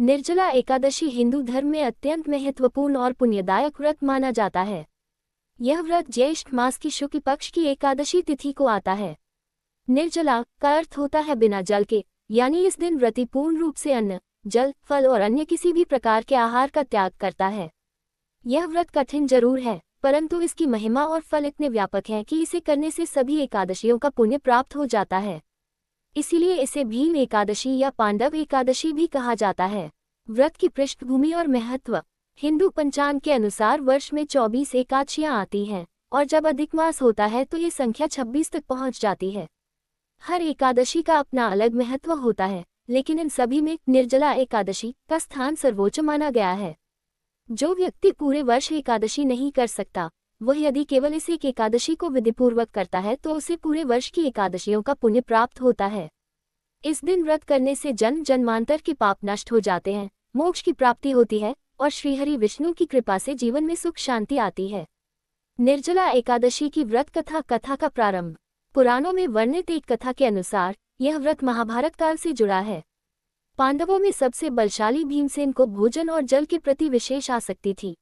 निर्जला एकादशी हिंदू धर्म में अत्यंत महत्वपूर्ण और पुण्यदायक व्रत माना जाता है। यह व्रत ज्येष्ठ मास की शुक्ल पक्ष की एकादशी तिथि को आता है। निर्जला का अर्थ होता है बिना जल के, यानी इस दिन व्रती पूर्ण रूप से अन्न, जल, फल और अन्य किसी भी प्रकार के आहार का त्याग करता है। यह व्रत कठिन जरूर है, परंतु इसकी महिमा और फल इतने व्यापक हैं कि इसे करने से सभी एकादशियों का पुण्य प्राप्त हो जाता है। इसीलिए इसे भीम एकादशी या पांडव एकादशी भी कहा जाता है। व्रत की पृष्ठभूमि और महत्व। हिंदू पंचांग के अनुसार वर्ष में 24 एकादशियां आती हैं, और जब अधिक मास होता है तो ये संख्या 26 तक पहुंच जाती है। हर एकादशी का अपना अलग महत्व होता है, लेकिन इन सभी में निर्जला एकादशी का स्थान सर्वोच्च माना गया है। जो व्यक्ति पूरे वर्ष एकादशी नहीं कर सकता, वह यदि केवल इस एक एकादशी को विधिपूर्वक करता है तो उसे पूरे वर्ष की एकादशियों का पुण्य प्राप्त होता है। इस दिन व्रत करने से जन्म जन्मांतर के पाप नष्ट हो जाते हैं, मोक्ष की प्राप्ति होती है और श्रीहरि विष्णु की कृपा से जीवन में सुख शांति आती है। निर्जला एकादशी की व्रत कथा का प्रारंभ। पुराणों में वर्णित एक कथा के अनुसार यह व्रत महाभारत काल से जुड़ा है। पांडवों में सबसे बलशाली भीमसेन को भोजन और जल के प्रति विशेष आसक्ति थी।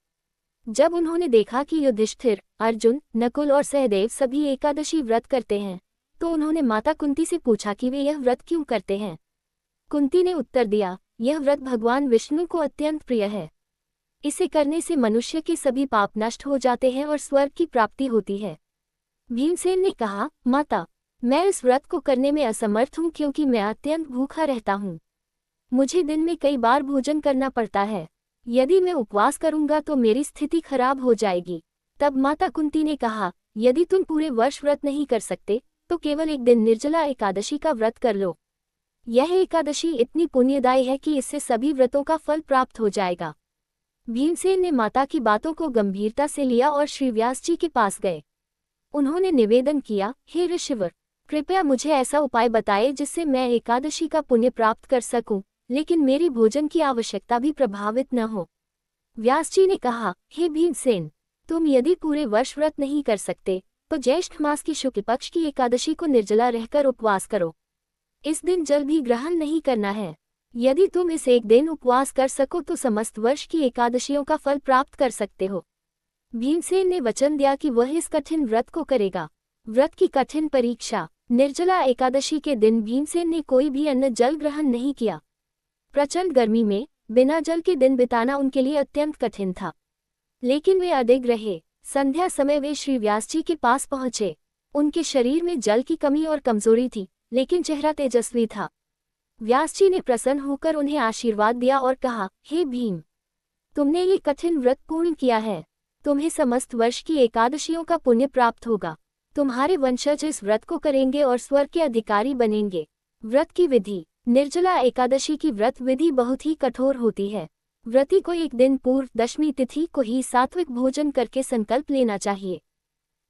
जब उन्होंने देखा कि युधिष्ठिर, अर्जुन, नकुल और सहदेव सभी एकादशी व्रत करते हैं, तो उन्होंने माता कुंती से पूछा कि वे यह व्रत क्यों करते हैं। कुंती ने उत्तर दिया, यह व्रत भगवान विष्णु को अत्यंत प्रिय है। इसे करने से मनुष्य के सभी पाप नष्ट हो जाते हैं और स्वर्ग की प्राप्ति होती है। भीमसेन ने कहा, माता, मैं इस व्रत को करने में असमर्थ हूँ क्योंकि मैं अत्यंत भूखा रहता हूँ। मुझे दिन में कई बार भोजन करना पड़ता है। यदि मैं उपवास करूंगा तो मेरी स्थिति खराब हो जाएगी। तब माता कुंती ने कहा, यदि तुम पूरे वर्ष व्रत नहीं कर सकते तो केवल एक दिन निर्जला एकादशी का व्रत कर लो। यह एकादशी इतनी पुण्यदायी है कि इससे सभी व्रतों का फल प्राप्त हो जाएगा। भीमसेन ने माता की बातों को गंभीरता से लिया और श्री व्यास जी के पास गए। उन्होंने निवेदन किया, हे ऋषिवर, कृपया मुझे ऐसा उपाय बताए जिससे मैं एकादशी का पुण्य प्राप्त कर सकूं, लेकिन मेरी भोजन की आवश्यकता भी प्रभावित न हो। व्यास जी ने कहा, हे भीमसेन, तुम यदि पूरे वर्ष व्रत नहीं कर सकते तो ज्येष्ठ मास की शुक्ल पक्ष की एकादशी को निर्जला रहकर उपवास करो। इस दिन जल भी ग्रहण नहीं करना है। यदि तुम इस एक दिन उपवास कर सको तो समस्त वर्ष की एकादशियों का फल प्राप्त कर सकते हो। भीमसेन ने वचन दिया कि वह इस कठिन व्रत को करेगा। व्रत की कठिन परीक्षा। निर्जला एकादशी के दिन भीमसेन ने कोई भी अन्न जल ग्रहण नहीं किया। प्रचंड गर्मी में बिना जल के दिन बिताना उनके लिए अत्यंत कठिन था, लेकिन वे अडिग रहे। संध्या समय वे श्री व्यास जी के पास पहुंचे। उनके शरीर में जल की कमी और कमजोरी थी, लेकिन चेहरा तेजस्वी था। व्यास जी ने प्रसन्न होकर उन्हें आशीर्वाद दिया और कहा, हे भीम, तुमने ये कठिन व्रत पूर्ण किया है। तुम्हें समस्त वर्ष की एकादशियों का पुण्य प्राप्त होगा। तुम्हारे वंशज इस व्रत को करेंगे और स्वर्ग के अधिकारी बनेंगे। व्रत की विधि। निर्जला एकादशी की व्रत विधि बहुत ही कठोर होती है। व्रती को एक दिन पूर्व दशमी तिथि को ही सात्विक भोजन करके संकल्प लेना चाहिए।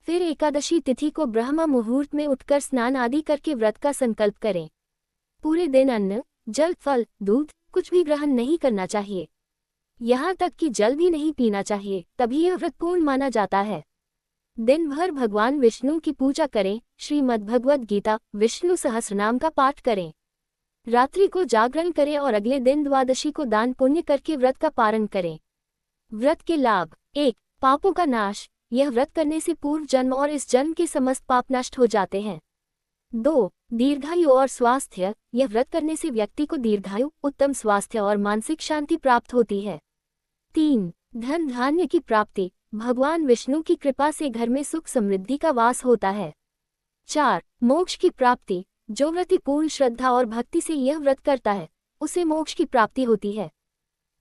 फिर एकादशी तिथि को ब्रह्म मुहूर्त में उठकर स्नान आदि करके व्रत का संकल्प करें। पूरे दिन अन्न, जल, फल, दूध कुछ भी ग्रहण नहीं करना चाहिए। यहाँ तक कि जल भी नहीं पीना चाहिए, तभी यह व्रत पूर्ण माना जाता है। दिन भर भगवान विष्णु की पूजा करें। श्रीमद्भगवद गीता, विष्णु सहस्रनाम का पाठ करें। रात्रि को जागरण करें और अगले दिन द्वादशी को दान पुण्य करके व्रत का पारण करें। व्रत के लाभ। 1. पापों का नाश। यह व्रत करने से पूर्व जन्म और इस जन्म के समस्त पाप नष्ट हो जाते हैं। 2. दीर्घायु और स्वास्थ्य। यह व्रत करने से व्यक्ति को दीर्घायु, उत्तम स्वास्थ्य और मानसिक शांति प्राप्त होती है। 3. धन धान्य की प्राप्ति। भगवान विष्णु की कृपा से घर में सुख समृद्धि का वास होता है। 4. मोक्ष की प्राप्ति। जो व्रती पूर्ण श्रद्धा और भक्ति से यह व्रत करता है, उसे मोक्ष की प्राप्ति होती है।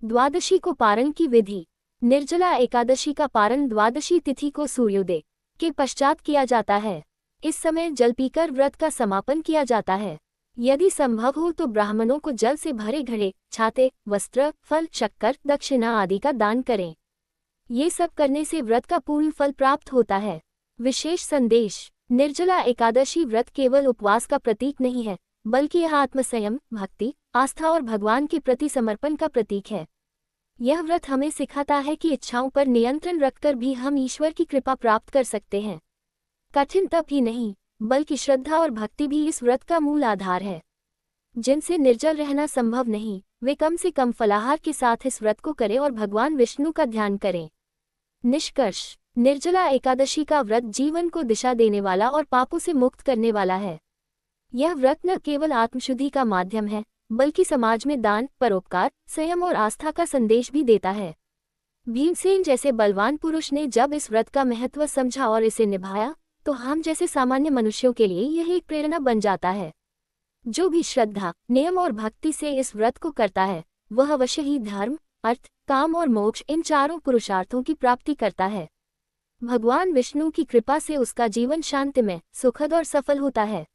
द्वादशी को पारण की विधि। निर्जला एकादशी का पारण द्वादशी तिथि को सूर्योदय के पश्चात किया जाता है। इस समय जल पीकर व्रत का समापन किया जाता है। यदि संभव हो तो ब्राह्मणों को जल से भरे घड़े, छाते, वस्त्र, फल, शक्कर, दक्षिणा आदि का दान करें। ये सब करने से व्रत का पूर्ण फल प्राप्त होता है। विशेष संदेश। निर्जला एकादशी व्रत केवल उपवास का प्रतीक नहीं है, बल्कि यह आत्मसंयम, भक्ति, आस्था और भगवान के प्रति समर्पण का प्रतीक है। यह व्रत हमें सिखाता है कि इच्छाओं पर नियंत्रण रखकर भी हम ईश्वर की कृपा प्राप्त कर सकते हैं। कठिन तप ही नहीं, बल्कि श्रद्धा और भक्ति भी इस व्रत का मूल आधार है। जिनसे निर्जल रहना संभव नहीं, वे कम से कम फलाहार के साथ इस व्रत को करें और भगवान विष्णु का ध्यान करें। निष्कर्ष, निर्जला एकादशी का व्रत जीवन को दिशा देने वाला और पापों से मुक्त करने वाला है। यह व्रत न केवल आत्मशुद्धि का माध्यम है, बल्कि समाज में दान, परोपकार, संयम और आस्था का संदेश भी देता है। भीमसेन जैसे बलवान पुरुष ने जब इस व्रत का महत्व समझा और इसे निभाया, तो हम जैसे सामान्य मनुष्यों के लिए यह एक प्रेरणा बन जाता है। जो भी श्रद्धा, नियम और भक्ति से इस व्रत को करता है, वह अवश्य ही धर्म, अर्थ, काम और मोक्ष इन चारों पुरुषार्थों की प्राप्ति करता है। भगवान विष्णु की कृपा से उसका जीवन शांतिमय, सुखद और सफल होता है।